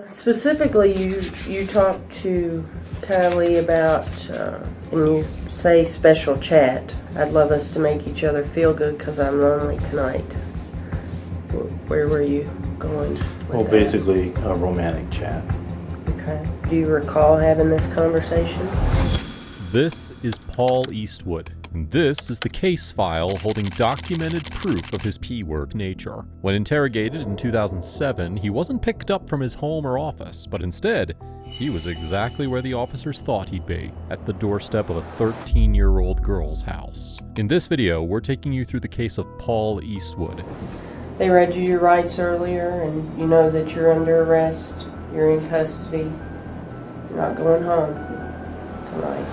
Specifically, you talked to Kylie about, and you say special chat. I'd love us to make each other feel good because I'm lonely tonight. Where were you going with Well, that? basically a romantic chat. Okay. Do you recall having this conversation? This is Paul Eastwood, and this is the case file holding documented proof of his P-work nature. When interrogated in 2007, he wasn't picked up from his home or office, but instead, he was exactly where the officers thought he'd be, at the doorstep of a 13-year-old girl's house. In this video, we're taking you through the case of Paul Eastwood. They read you your rights earlier, and you know that you're under arrest, you're in custody, you're not going home tonight.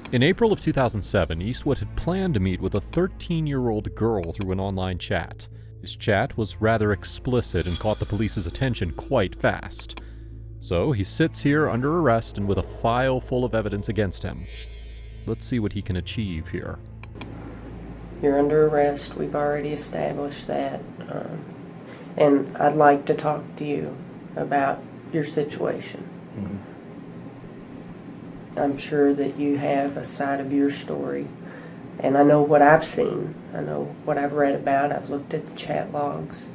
In April of 2007, Eastwood had planned to meet with a 13-year-old girl through an online chat. His chat was rather explicit and caught the police's attention quite fast. So he sits here under arrest and with a file full of evidence against him. Let's see what he can achieve here. You're under arrest, we've already established that, and I'd like to talk to you about your situation. Mm-hmm. I'm sure that you have a side of your story, and I know what I've seen. I know what I've read about. I've looked at the chat logs,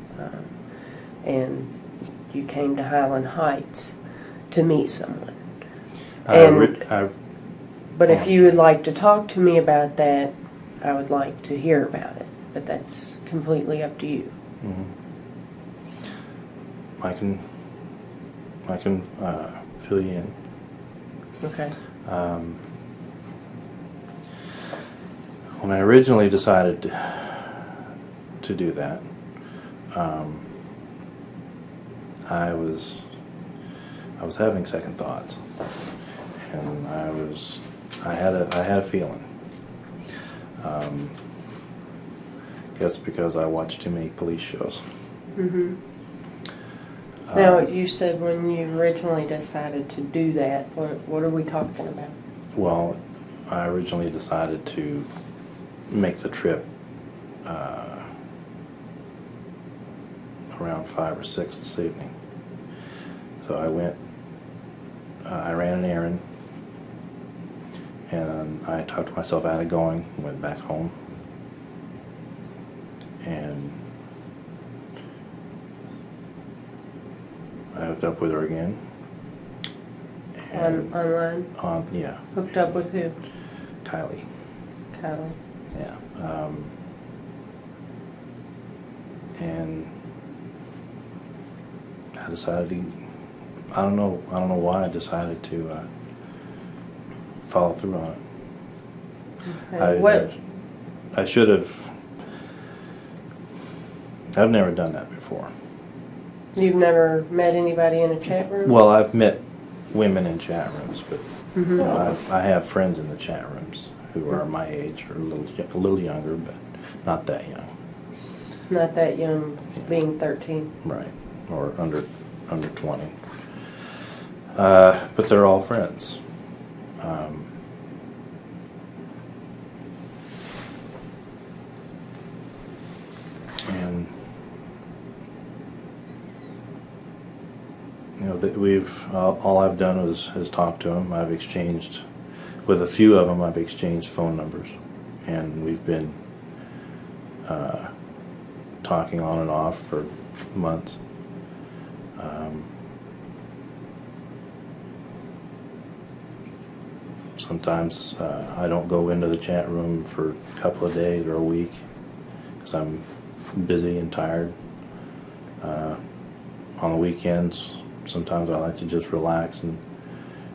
and you came to Highland Heights to meet someone. But if you would like to talk to me about that, I would like to hear about it. But that's completely up to you. Mm-hmm. I can fill you in. Okay. When I originally decided to do that, I was having second thoughts, and I had a feeling. Guess because I watched too many police shows. Mm-hmm. Now, you said when you originally decided to do that, what are we talking about? Well, I originally decided to make the trip around 5 or 6 this evening. So I went, I ran an errand, and I talked myself out of going, went back home, and I hooked up with her again. Online? Yeah. Hooked up with who? Kylie. Kylie. Yeah. And I decided to, I don't know why I decided to follow through on it. Okay. I should have. I've never done that before. You've never met anybody in a chat room? Well, I've met women in chat rooms, but Mm-hmm. you know, I have friends in the chat rooms who are my age or a little younger, but not that young. Not that young, being 13. Right, or under 20. But they're all friends. And you know, all I've done is talk to them. I've exchanged, with a few of them, I've exchanged phone numbers, and we've been talking on and off for months. Sometimes I don't go into the chat room for a couple of days or a week because I'm busy and tired. On the weekends, sometimes I like to just relax and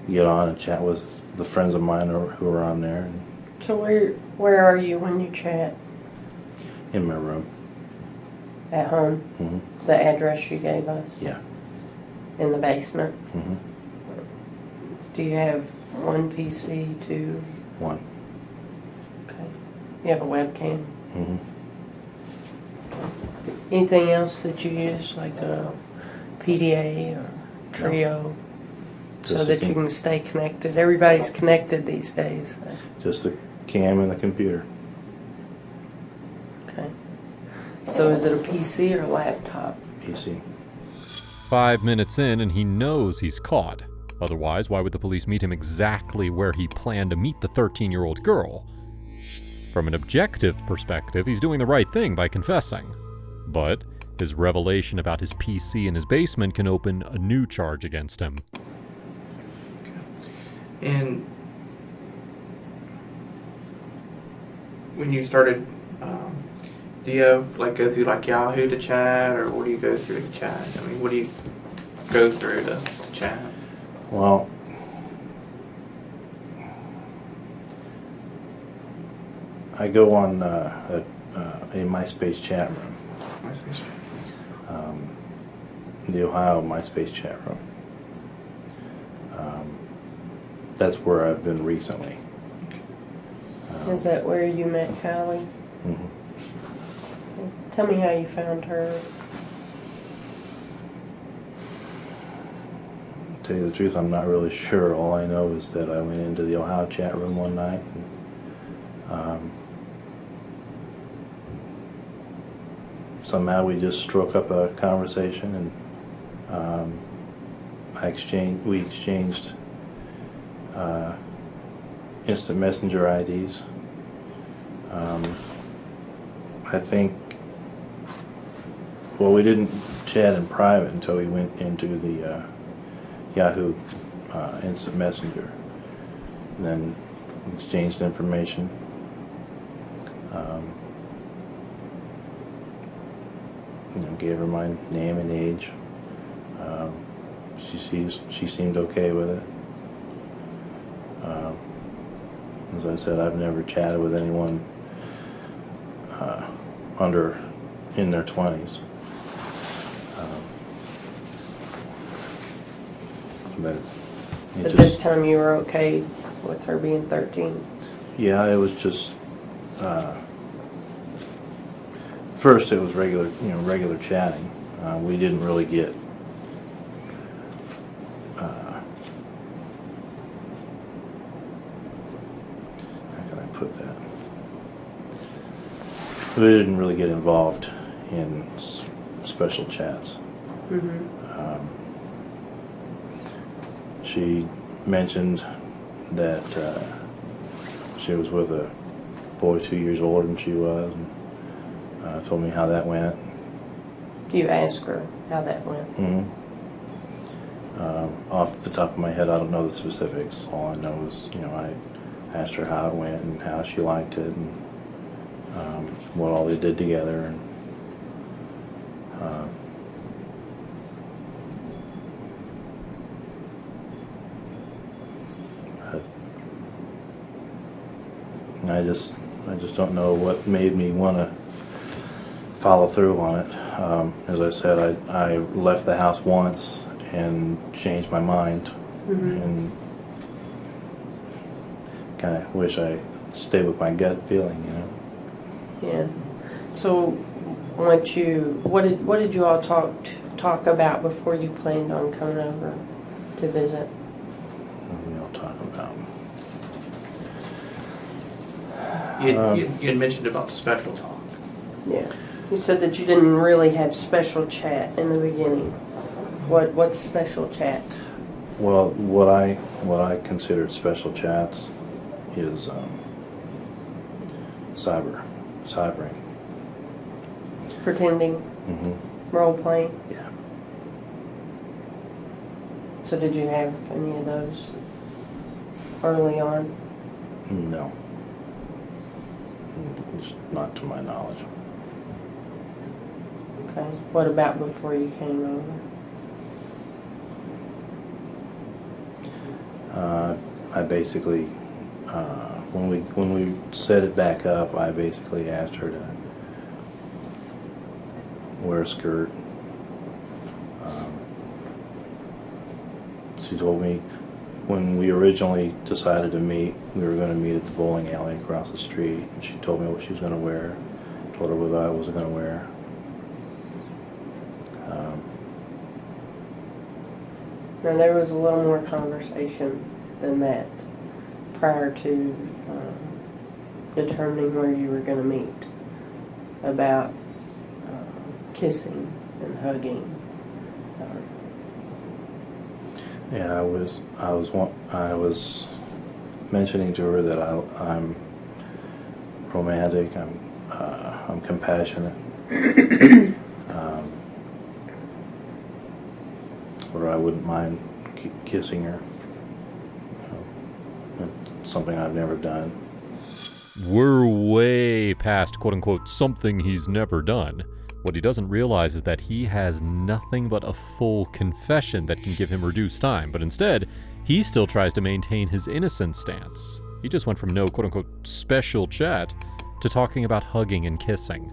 get on and chat with the friends of mine who are on there. So where are you when you chat? In my room. At home? Mm-hmm. The address you gave us? Yeah. In the basement? Mm-hmm. Do you have one PC, two? One. Okay. You have a webcam? Mm-hmm. Anything else that you use, like a PDA or Trio, so that you can stay connected? Everybody's connected these days. Just the cam and the computer. Okay. So is it a PC or a laptop? PC. 5 minutes in and he knows he's caught. Otherwise, why would the police meet him exactly where he planned to meet the 13-year-old girl? From an objective perspective, he's doing the right thing by confessing. But his revelation about his PC in his basement can open a new charge against him. And when you started, do you have, like, go through like Yahoo to chat, or what do you go through to chat? I mean, what do you go through to chat? Well, I go on a MySpace chat room. MySpace. The Ohio MySpace chat room. That's where I've been recently. Is that where you met Callie? Mm-hmm. Tell me how you found her. To tell you the truth, I'm not really sure. All I know is that I went into the Ohio chat room one night. And, somehow we just struck up a conversation, and we exchanged instant messenger IDs. I think, well, we didn't chat in private until we went into the Yahoo instant messenger, and then exchanged information. Gave her my name and age. She seemed okay with it. As I said, I've never chatted with anyone in their 20s. But this time you were okay with her being 13? Yeah, it was just first it was regular chatting. We didn't really get how can I put that? We didn't really get involved in special chats. Mm-hmm. She mentioned that she was with a boy 2 years older than she was, and told me how that went. You asked her how that went? Mm-hmm. Off the top of my head, I don't know the specifics. All I know is, I asked her how it went and how she liked it, and what all they did together. And I just don't know what made me want to follow through on it. As I said, I left the house once and changed my mind. Mm-hmm. And kind of wish I stayed with my gut feeling, Yeah. So, what did you all talk about before you planned on coming over to visit? What were we all talking about? You had mentioned about special talk. Yeah. You said that you didn't really have special chat in the beginning. What's special chat? Well, what I considered special chats is cybering. Pretending? Mm-hmm. Role playing? Yeah. So did you have any of those early on? No. Just not to my knowledge. Okay. What about before you came over? I basically, when we set it back up, I basically asked her to wear a skirt. She told me when we originally decided to meet, we were going to meet at the bowling alley across the street, and she told me what she was going to wear. Told her what I was going to wear. Now there was a little more conversation than that prior to determining where you were going to meet about kissing and hugging. Yeah, I was mentioning to her that I'm romantic. I'm compassionate. Or I wouldn't mind kissing her. It's something I've never done. We're way past quote-unquote something he's never done. What he doesn't realize is that he has nothing but a full confession that can give him reduced time, but instead, he still tries to maintain his innocent stance. He just went from no quote-unquote special chat to talking about hugging and kissing.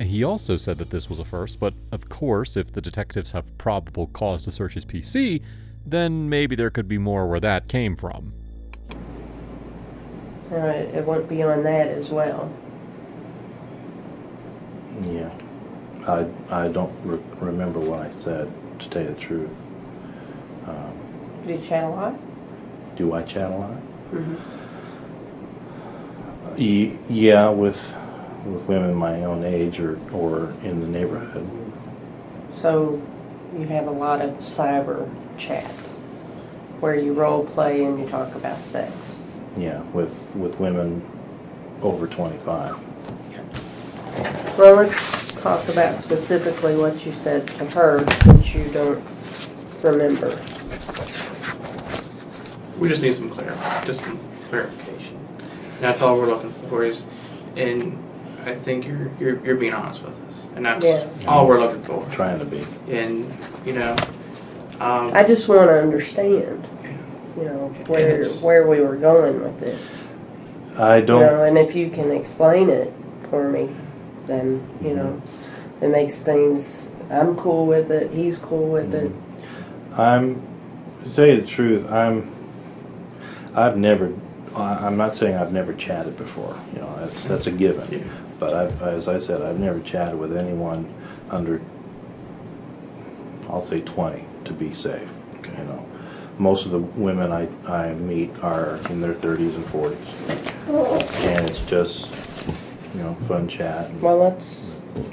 He also said that this was a first, but of course, if the detectives have probable cause to search his PC, then maybe there could be more where that came from. It went beyond that as well. Yeah. I don't remember what I said, to tell you the truth. Do you chat a lot? Do I chat a lot? Mm-hmm. Yeah, with women my own age or in the neighborhood. So you have a lot of cyber chat where you role play and you talk about sex. Yeah, with women over 25. Well, let's talk about specifically what you said to her, since you don't remember. We just need some clarification. That's all we're looking for and I think you're being honest with us, and that's all we're looking for. Trying to be. And I just want to understand, where we were going with this. I don't. And if you can explain it for me, then it makes things. I'm cool with it. He's cool with it. To tell you the truth, I'm not saying I've never chatted before. That's a given. Yeah. But as I said, I've never chatted with anyone under, I'll say 20 to be safe. Okay. Most of the women I meet are in their 30s and 40s, and it's just fun chat. Well,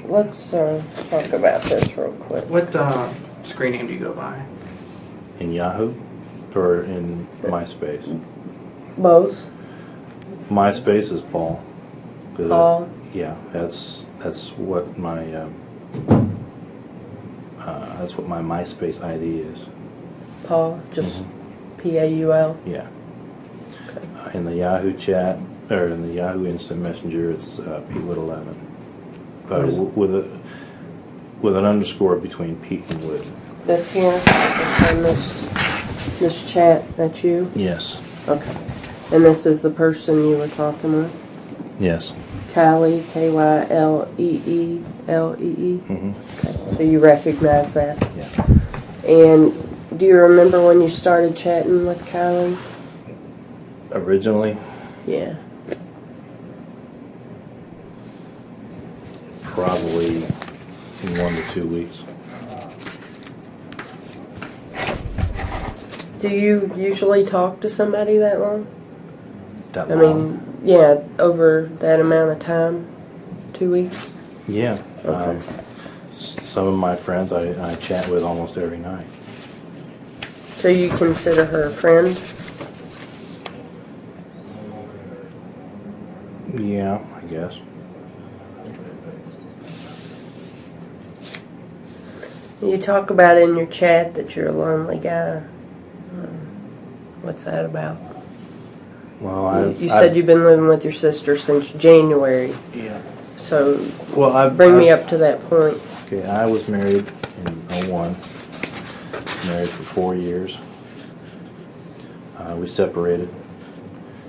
let's talk about this real quick. What screen name do you go by? In Yahoo or in MySpace? Both. MySpace is Paul. Paul. Yeah, that's what my MySpace ID is. Paul, just Paul. Yeah. In the Yahoo chat or in the Yahoo Instant Messenger, it's Pete with 11, but with an underscore between Pete and Wood. This here, and this chat. That's you. Yes. Okay. And this is the person you were talking with. Yes. Kylie, Kyllee. Mm-hmm. Okay, so you recognize that. Yeah. And do you remember when you started chatting with Kylie? Originally, Yeah. probably in 1 to 2 weeks. Do you usually talk to somebody that long? That I long? mean, yeah, over that amount of time? 2 weeks? Yeah. Okay. Some of my friends I chat with almost every night. So you consider her a friend? Yeah, I guess. You talk about in your chat that you're a lonely guy. What's that about? Well, You said you've been living with your sister since January. Yeah. So Well, bring me up to that point. Okay, I was married in 01. Married for 4 years. We separated.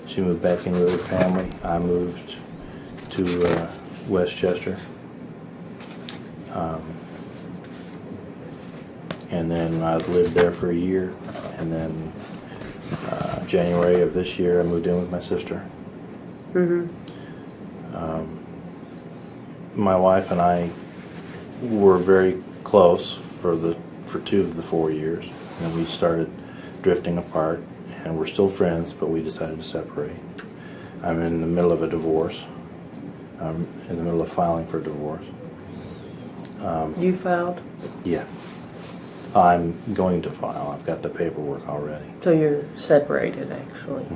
She moved back in with her family. I moved to Westchester. And then I lived there for a year. And then January of this year, I moved in with my sister. Mm-hmm. My wife and I were very close for 2 of the 4 years, and we started drifting apart, and we're still friends, but we decided to separate. I'm in the middle of a divorce. I'm in the middle of filing for divorce. You filed? Yeah. I'm going to file. I've got the paperwork already. So you're separated, actually.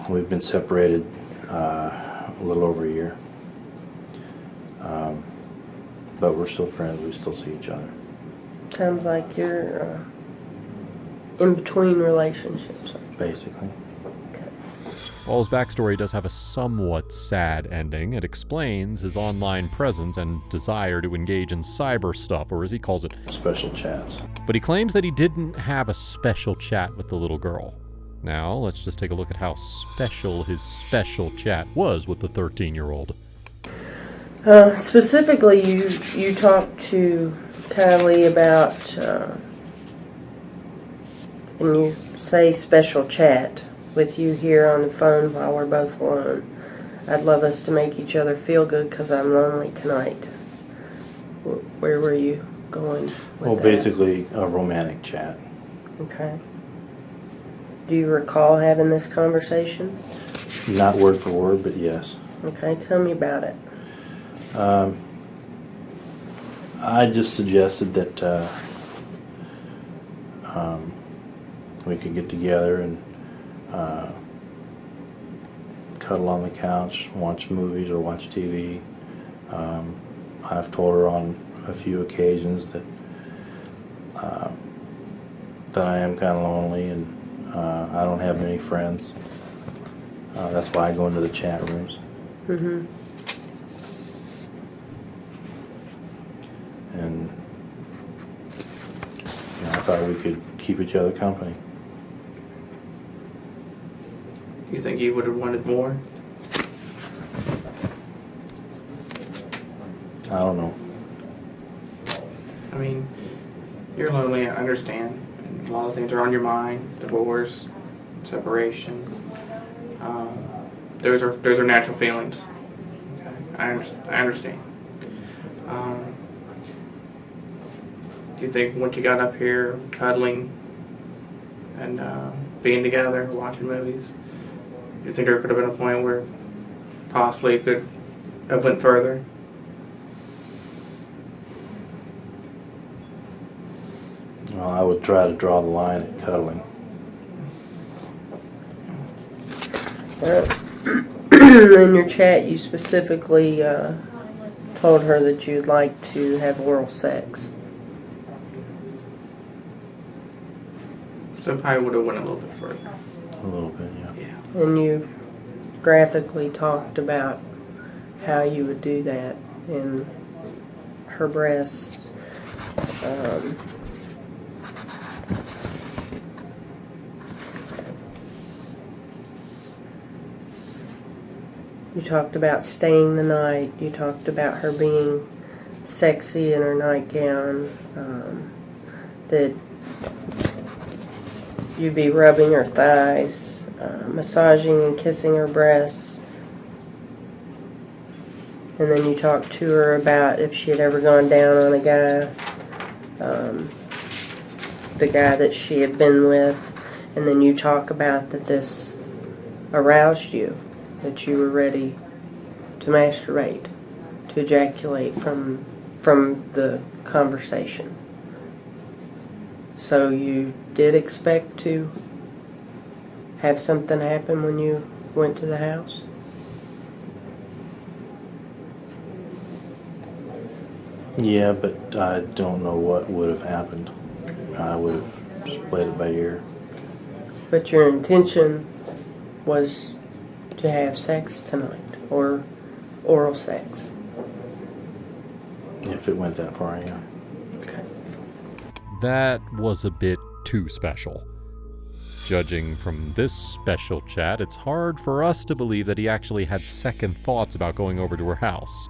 We've been separated a little over a year. But we're still friends. We still see each other. Sounds like you're in between relationships. Basically. Okay. While his backstory does have a somewhat sad ending, it explains his online presence and desire to engage in cyber stuff, or as he calls it, Special chats. but he claims that he didn't have a special chat with the little girl. Now, let's just take a look at how special his special chat was with the 13-year-old. Specifically, you talked to Kylie about, and you say special chat with you here on the phone while we're both alone. I'd love us to make each other feel good because I'm lonely tonight. Where were you going with Well, that? basically a romantic chat. Okay. Do you recall having this conversation? Not word for word, but yes. Okay, tell me about it. I just suggested that we could get together and cuddle on the couch, watch movies or watch TV. I've told her on a few occasions that that I am kind of lonely and I don't have many friends. That's why I go into the chat rooms. Mm-hmm. And I thought we could keep each other company. You think you would have wanted more? I don't know. I mean, you're lonely, I understand. And a lot of things are on your mind. Divorce, separation. Those are natural feelings. Okay? I understand. Do you think once you got up here cuddling and being together, watching movies, do you think there could have been a point where possibly it could have went further? Well, I would try to draw the line at cuddling. In your chat, you specifically told her that you'd like to have oral sex. So it probably would have went a little bit further. A little bit, yeah. Yeah. And you graphically talked about how you would do that in her breasts. You talked about staying the night. You talked about her being sexy in her nightgown. That you'd be rubbing her thighs, massaging and kissing her breasts. And then you talked to her about if she had ever gone down on a guy, the guy that she had been with. And then you talk about that this aroused you, that you were ready to masturbate, to ejaculate from the conversation. So you did expect to have something happen when you went to the house? Yeah, but I don't know what would have happened. I would have just played it by ear. But your intention was to have sex tonight, or oral sex. If it went that far, yeah. Okay. That was a bit too special. Judging from this special chat, it's hard for us to believe that he actually had second thoughts about going over to her house.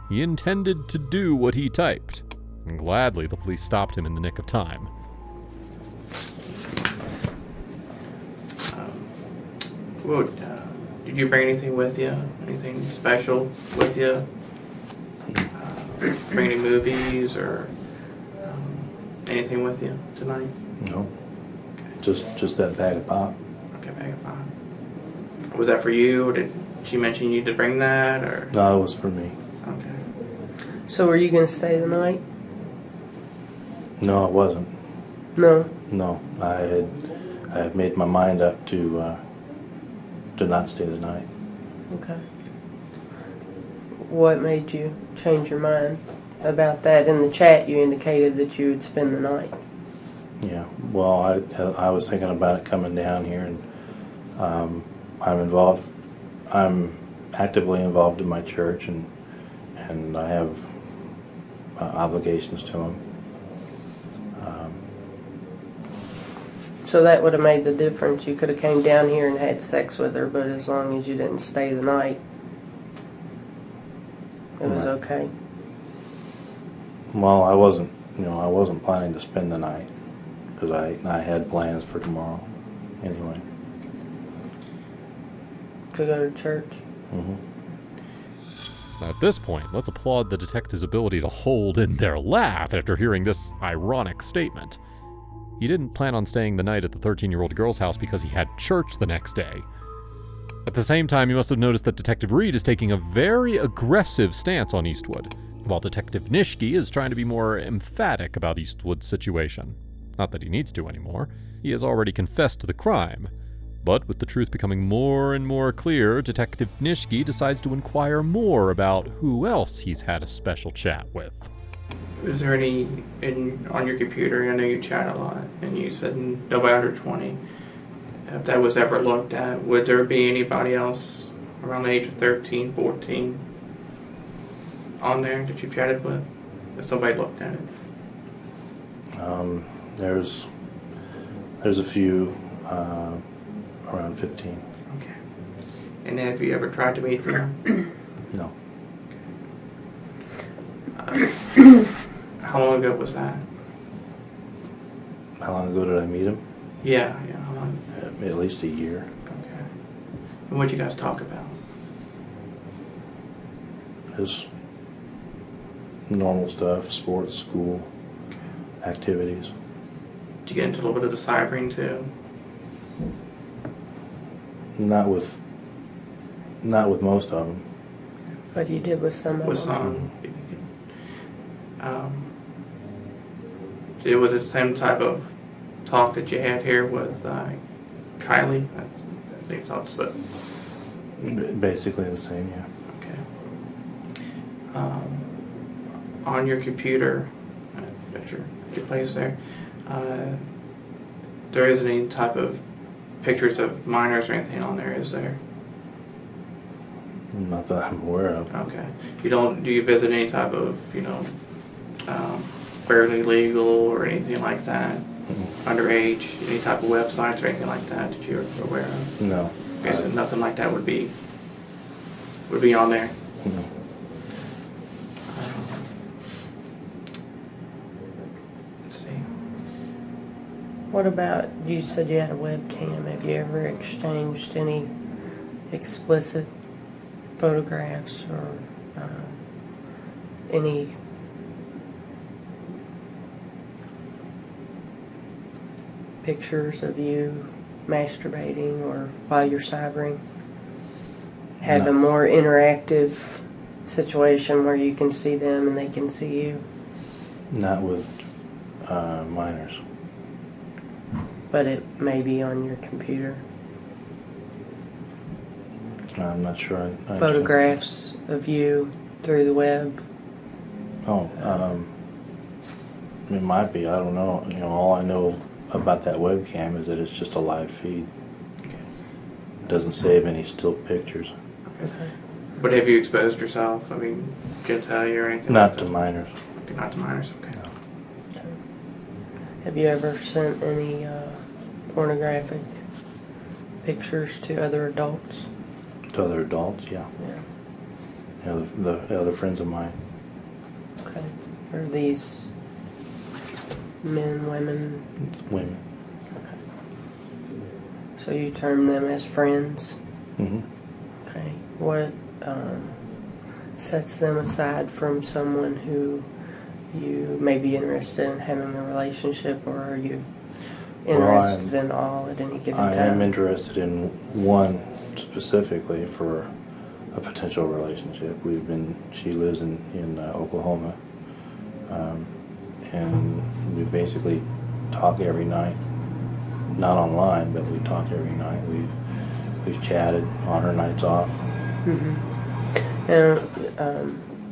He intended to do what he typed, and gladly the police stopped him in the nick of time. Did you bring anything with you? Anything special with you? Bring any movies or anything with you tonight? No. Just that bag of pop. Okay, bag of pop. Was that for you, or did she mention you to bring that, or? No, it was for me. Okay. So were you going to stay the night? No, it wasn't. No. No, I had made my mind up to not stay the night. Okay. What made you change your mind about that? In the chat, you indicated that you would spend the night. Yeah. Well, I was thinking about it coming down here, and I'm actively involved in my church, and I have obligations to them. So that would have made the difference. You could have came down here and had sex with her, but as long as you didn't stay the night, it was Right. okay. Well, I wasn't planning to spend the night because I had plans for tomorrow anyway. To go to church. Mm-hmm. Now, at this point, let's applaud the detective's ability to hold in their laugh after hearing this ironic statement. He didn't plan on staying the night at the 13-year-old girl's house because he had church the next day. At the same time, you must have noticed that Detective Reed is taking a very aggressive stance on Eastwood, while Detective Nishke is trying to be more emphatic about Eastwood's situation. Not that he needs to anymore. He has already confessed to the crime. But with the truth becoming more and more clear, Detective Nishke decides to inquire more about who else he's had a special chat with. Is there any on your computer? I know you chat a lot, and you said nobody under 20. If that was ever looked at, would there be anybody else around the age of 13, 14 on there that you chatted with? If somebody looked at it? There's a few around 15. Okay. And have you ever tried to meet them? No. How long ago was that? How long ago did I meet him? Yeah, how long? At least a year. Okay. And what'd you guys talk about? Just normal stuff, sports, school, activities. Did you get into a little bit of the ciphering too? Not with most of them. But you did with some of With them. some. It was the same type of talk that you had here with Kylie. I think it's all split. Basically the same, yeah. Okay. On your computer, at your place there, there isn't any type of pictures of minors or anything on there, is there? Not that I'm aware of. Okay. Do you visit any type of, fairly legal or anything like that? Mm-hmm. Underage, any type of websites or anything like that that you're aware of? No. Okay, so nothing like that would be on there. No. Let's see. What about, you said you had a webcam. Have you ever exchanged any explicit photographs or any pictures of you masturbating or while you're cybering? Have a more interactive situation where you can see them and they can see you? Not with minors. But it may be on your computer. I'm not sure. I understand. Photographs of you through the web. Oh, it might be. I don't know. All I know about that webcam is that it's just a live feed. It doesn't save any still pictures. Okay. But have you exposed yourself? I mean, genitalia or anything? Not like to that? minors. Okay, not to minors. Okay. No. Okay. Have you ever sent any pornographic pictures to other adults? To other adults, yeah. Yeah. The other friends of mine. Okay. Are these men, women? It's women. Okay. So you term them as friends? Mm-hmm. Okay. What sets them aside from someone who you may be interested in having a relationship, or are you interested in all at any given time? I am interested in one specifically for a potential relationship. She lives in Oklahoma, and we basically talk every night. Not online, but we talk every night. We've chatted on her nights off. Now,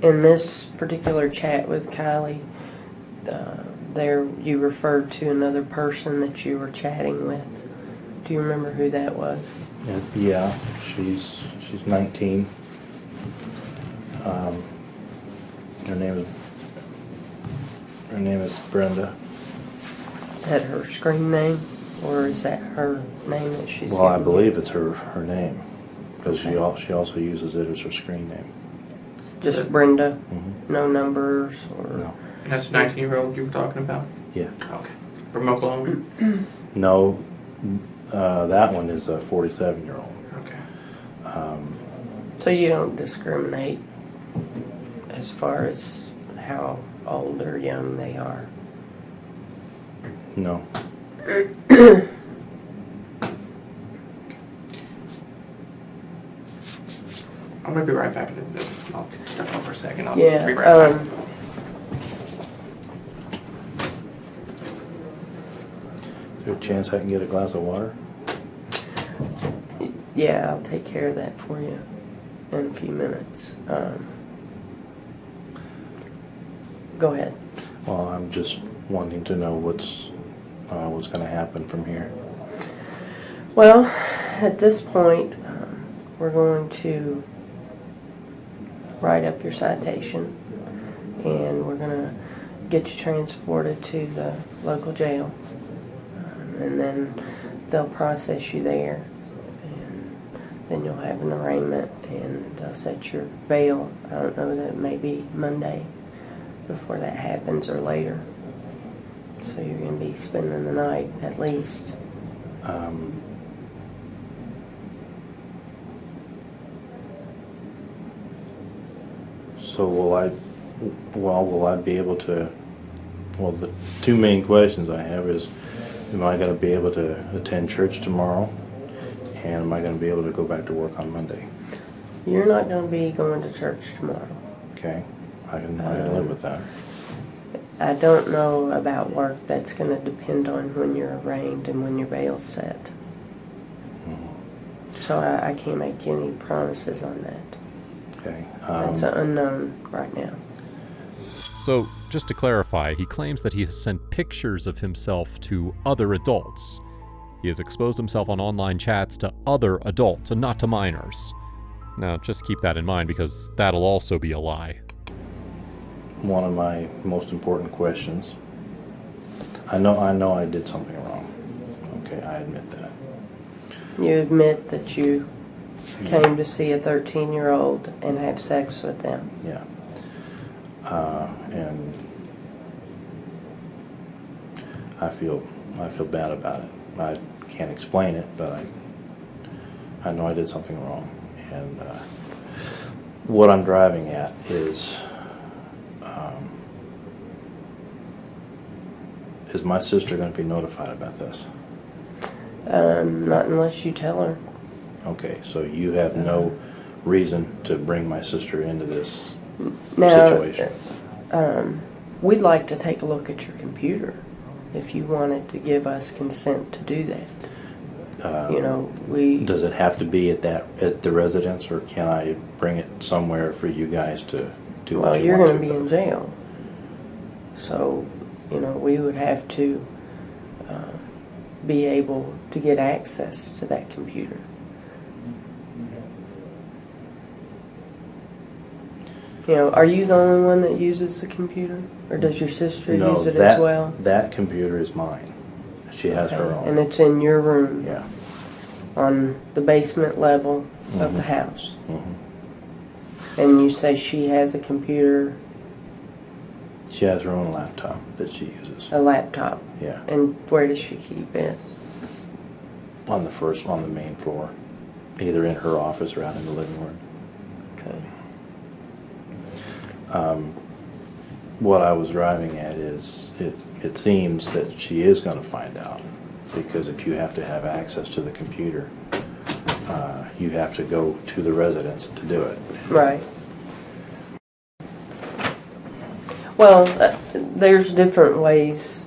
in this particular chat with Kylie, there you referred to another person that you were chatting with. Do you remember who that was? Yeah, she's 19. Her name is Brenda. Is that her screen name, or is that her name that she's Well, I given believe you? it's her name, because she also uses it as her screen name. Just Brenda? Mm-hmm. No numbers? Or No. And that's the 19-year-old you were talking about? Yeah. Okay. From Oklahoma? No, that one is a 47-year-old. Okay. So you don't discriminate as far as how old or young they are? No. I'm going to be right back. I'll step on for a second. I'll Yeah. be right back. Is there a chance I can get a glass of water? Yeah, I'll take care of that for you in a few minutes. Go ahead. Well, I'm just wanting to know what's going to happen from here. Well, at this point, we're going to write up your citation, and we're going to get you transported to the local jail, and then they'll process you there, and then you'll have an arraignment, and they'll set your bail. I don't know, that it may be Monday before that happens, or later. So you're going to be spending the night at least. So will I be able to, well, the two main questions I have is, am I going to be able to attend church tomorrow? And am I going to be able to go back to work on Monday? You're not going to be going to church tomorrow. Okay, I can live with that. I don't know about work. That's going to depend on when you're arraigned and when your bail's set. So I can't make any promises on that. Okay. That's an unknown right now. So, just to clarify, he claims that he has sent pictures of himself to other adults. He has exposed himself on online chats to other adults and not to minors. Now, just keep that in mind, because that'll also be a lie. One of my most important questions. I know I did something wrong. Okay, I admit that. You admit that you came to see a 13-year-old and have sex with them. Yeah. And I feel bad about it. I can't explain it, but I know I did something wrong. And what I'm driving at is my sister going to be notified about this? Not unless you tell her. Okay, so you have no reason to bring my sister into this Now, situation. We'd like to take a look at your computer if you wanted to give us consent to do that. Does it have to be at the residence, or can I bring it somewhere for you guys to do what Well, you you're want going to be in jail. So, we would have to be able to get access to that computer. Are you the only one that uses the computer? Or does your sister use it as well? That computer is mine. She has her own. And it's in your room? Yeah. On the basement level of the house? Mm-hmm. And you say she has a computer? She has her own laptop that she uses. A laptop? Yeah. And where does she keep it? On the main floor. Either in her office or out in the living room. Okay. What I was driving at is, it seems that she is going to find out, because if you have to have access to the computer, you have to go to the residence to do it. Right. Well, there's different ways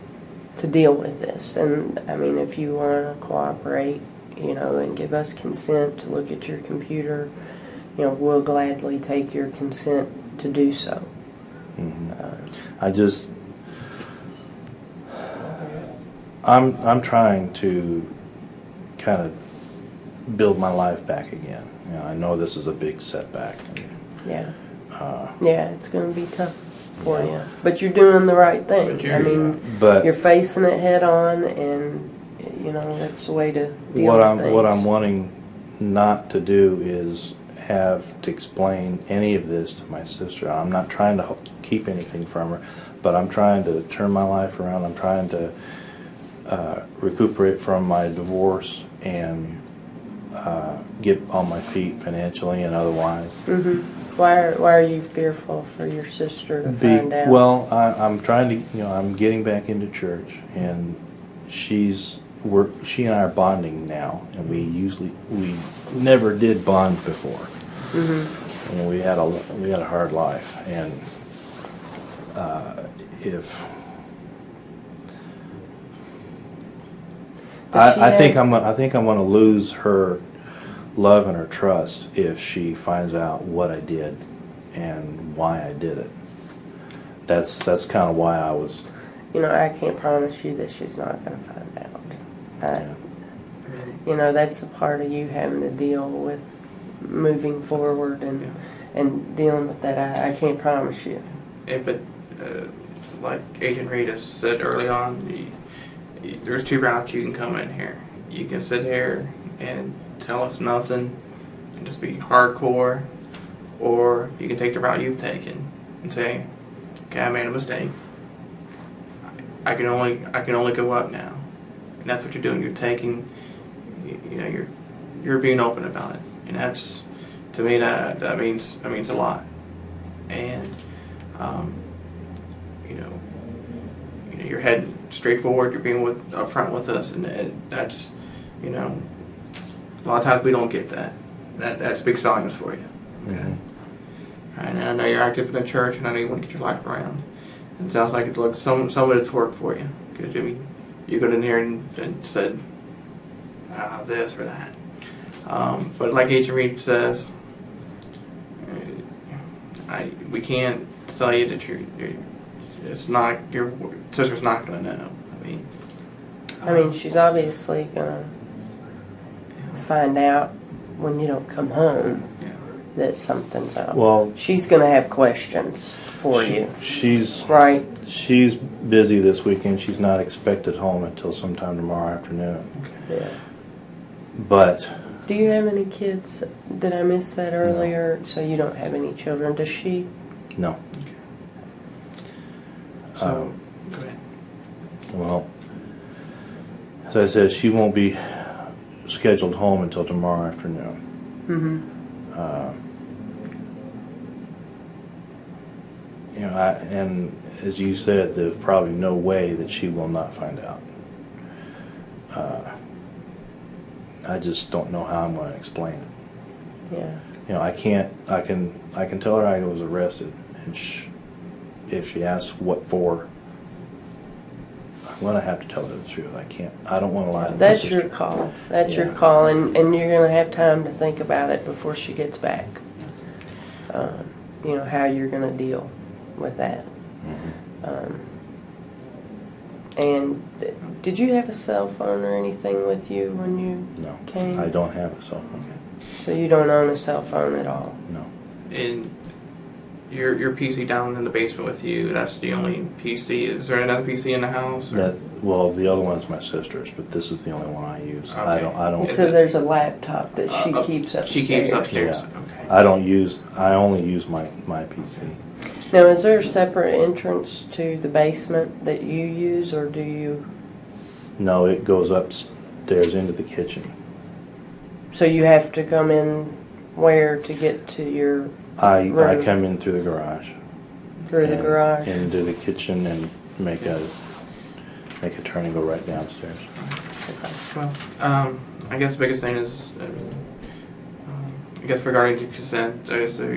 to deal with this. And I mean, if you want to cooperate, you know, and give us consent to look at your computer, you know, we'll gladly take your consent to do so. I'm trying to kind of build my life back again. You know, I know this is a big setback. Yeah. Yeah, it's going to be tough for you. But you're doing the right thing. I mean, you're facing it head on, and, you know, that's the way to deal with things. What I'm wanting not to do is have to explain any of this to my sister. I'm not trying to keep anything from her, but I'm trying to turn my life around. I'm trying to recuperate from my divorce and get on my feet financially and otherwise. Why are you fearful for your sister to find out? Well, I'm trying to, you know, I'm getting back into church, and she and I are bonding now, and we never did bond before. You know, we had a hard life, and I think I'm going to lose her love and her trust if she finds out what I did and why I did it. That's kind of why I was. You know, I can't promise you that she's not going to find out. You know, that's a part of you having to deal with moving forward and dealing with that. I can't promise you. Yeah, but like Agent Rita said early on, there's two routes you can come in here. You can sit here and tell us nothing and just be hardcore, or you can take the route you've taken and say, okay, I made a mistake. I can only go up now. And that's what you're doing. You're taking, you know, you're being open about it. And that's, to me, that means a lot. And you know, you're heading straight forward. You're being upfront with us, and that's, you know, a lot of times we don't get that. That speaks volumes for you. Okay. And I know you're active in the church, and I know you want to get your life around. And it sounds like some of it's worked for you. Because, I mean, you got in here and said this or that. But like Agent Reed says, we can't tell you that it's not, your sister's not going to know. I mean, she's obviously going to find out when you don't come home that something's up. Well, she's going to have questions for you. She's busy this weekend. She's not expected home until sometime tomorrow afternoon. Yeah. But do you have any kids? Did I miss that earlier? No. So you don't have any children. Does she? No. Okay. So, go ahead. Well, as I said, she won't be scheduled home until tomorrow afternoon. You know, and as you said, there's probably no way that she will not find out. I just don't know how I'm going to explain it. Yeah. You know, I can tell her I was arrested, and if she asks what for, I'm going to have to tell her the truth. I don't want to lie to my That's sister. your call. That's your call, and you're going to have time to think about it before she gets back. You know, how you're going to deal with that. And did you have a cell phone or anything with you when you came? No, I don't have a cell phone. So you don't own a cell phone at all? No. And your PC down in the basement with you, that's the only PC. Is there another PC in the house? Well, the other one's my sister's, but this is the only one I use. Okay. I don't. So there's a laptop that she keeps upstairs. She keeps upstairs. Yeah. Okay. I only use my PC. Now, is there a separate entrance to the basement that you use, or do you? No, it goes upstairs into the kitchen. So you have to come in where to get to your I room? come in through the garage. Through the garage? Into the kitchen and make a turn and go right downstairs. Okay. Well, I guess the biggest thing is, I guess regarding to consent, so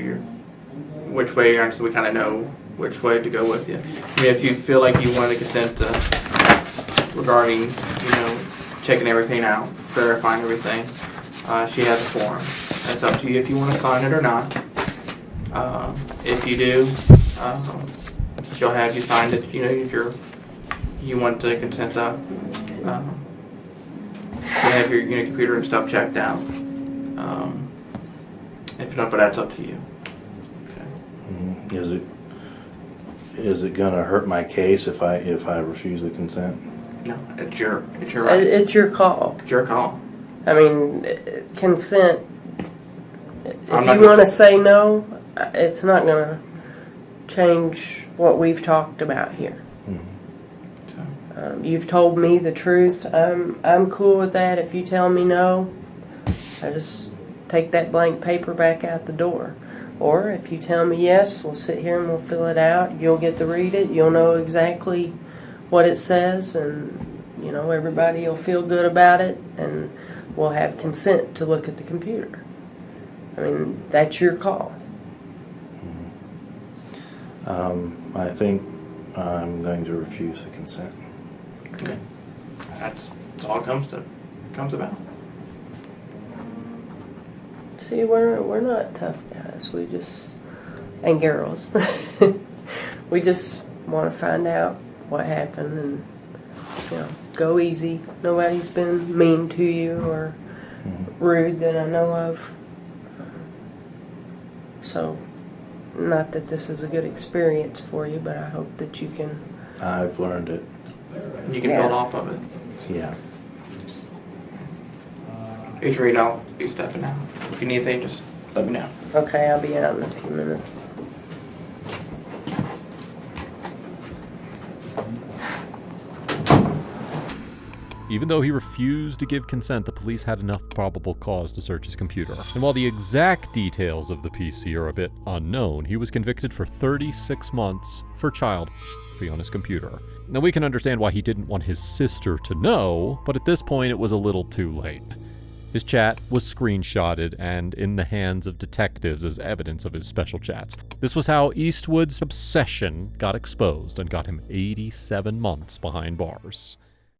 which way you're on, so we kind of know which way to go with you. I mean, if you feel like you want to consent to regarding, checking everything out, verifying everything. She has a form. It's up to you if you want to sign it or not. If you do, she'll have you sign it, if you want to consent to have your computer and stuff checked out. If not, but that's up to you. Okay. Is it gonna hurt my case if I refuse the consent? No, it's your right. It's your call. It's your call. I mean, consent, if I'm not you want to say no, it's not going to change what we've talked about here. You've told me the truth. I'm cool with that. If you tell me no, I just take that blank paper back out the door. Or if you tell me yes, we'll sit here and we'll fill it out. You'll get to read it. You'll know exactly what it says, and everybody will feel good about it, and we'll have consent to look at the computer. I mean, that's your call. I think I'm going to refuse the consent. Okay. That's all it comes about. See, we're not tough guys. And girls. We just want to find out what happened and, go easy. Nobody's been mean to you or rude that I know of. So, not that this is a good experience for you, but I hope that you can... I've learned it. You can build off of it. Yeah. If you're ready, I'll be stepping out. If you need anything, just let me know. Okay, I'll be out in a few minutes. Even though he refused to give consent, the police had enough probable cause to search his computer. And while the exact details of the PC are a bit unknown, he was convicted for 36 months for child pornography on his computer. Now, we can understand why he didn't want his sister to know, but at this point it was a little too late. His chat was screenshotted and in the hands of detectives as evidence of his special chats. This was how Eastwood's obsession got exposed and got him 87 months behind bars.